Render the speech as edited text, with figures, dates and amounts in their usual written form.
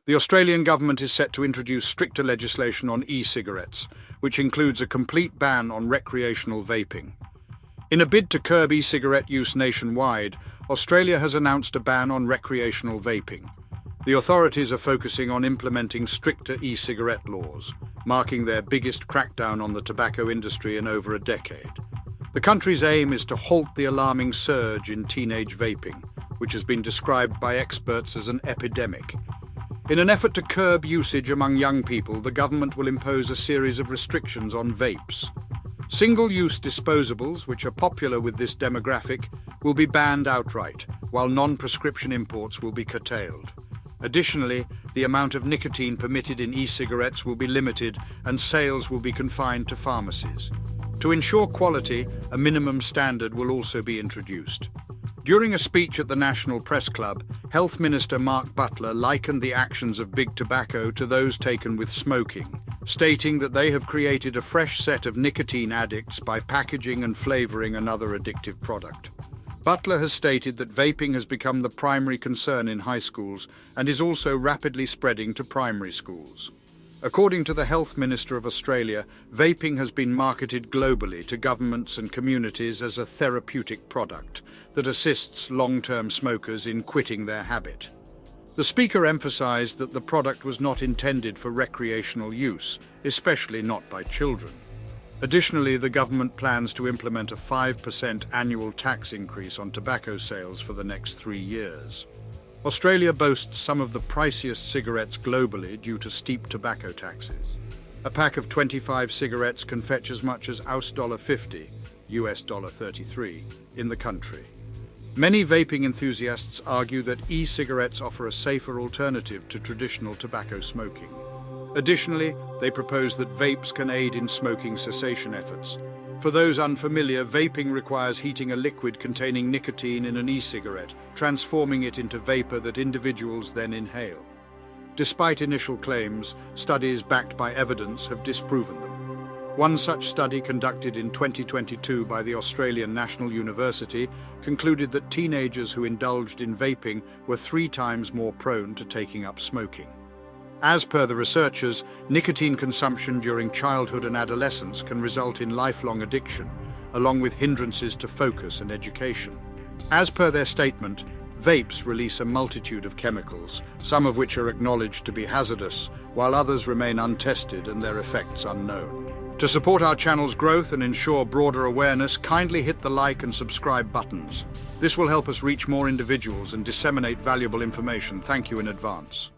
The Australian government is set to introduce stricter legislation on e-cigarettes, which includes a complete ban on recreational vaping. In a bid to curb e-cigarette use nationwide, Australia has announced a ban on recreational vaping. The authorities are focusing on implementing stricter e-cigarette laws, marking their biggest crackdown on the tobacco industry in over a decade. The country's aim is to halt the alarming surge in teenage vaping, which has been described by experts as an epidemic. In an effort to curb usage among young people, the government will impose a series of restrictions on vapes. Single-use disposables, which are popular with this demographic, will be banned outright, while non-prescription imports will be curtailed. Additionally, the amount of nicotine permitted in e-cigarettes will be limited and sales will be confined to pharmacies. To ensure quality, a minimum standard will also be introduced. During a speech at the National Press Club, Health Minister Mark Butler likened the actions of big tobacco to those taken with smoking, stating that they have created a fresh set of nicotine addicts by packaging and flavouring another addictive product. Butler has stated that vaping has become the primary concern in high schools and is also rapidly spreading to primary schools. According to the Health Minister of Australia, vaping has been marketed globally to governments and communities as a therapeutic product that assists long-term smokers in quitting their habit. The speaker emphasised that the product was not intended for recreational use, especially not by children. Additionally, the government plans to implement a 5% annual tax increase on tobacco sales for the next 3 years. Australia boasts some of the priciest cigarettes globally due to steep tobacco taxes. A pack of 25 cigarettes can fetch as much as $50, $33, in the country. Many vaping enthusiasts argue that e-cigarettes offer a safer alternative to traditional tobacco smoking. Additionally, they propose that vapes can aid in smoking cessation efforts. For those unfamiliar, vaping requires heating a liquid containing nicotine in an e-cigarette, transforming it into vapor that individuals then inhale. Despite initial claims, studies backed by evidence have disproven them. One such study, conducted in 2022 by the Australian National University, concluded that teenagers who indulged in vaping were 3 times more prone to taking up smoking. As per the researchers, nicotine consumption during childhood and adolescence can result in lifelong addiction, along with hindrances to focus and education. As per their statement, vapes release a multitude of chemicals, some of which are acknowledged to be hazardous, while others remain untested and their effects unknown. To support our channel's growth and ensure broader awareness, kindly hit the like and subscribe buttons. This will help us reach more individuals and disseminate valuable information. Thank you in advance.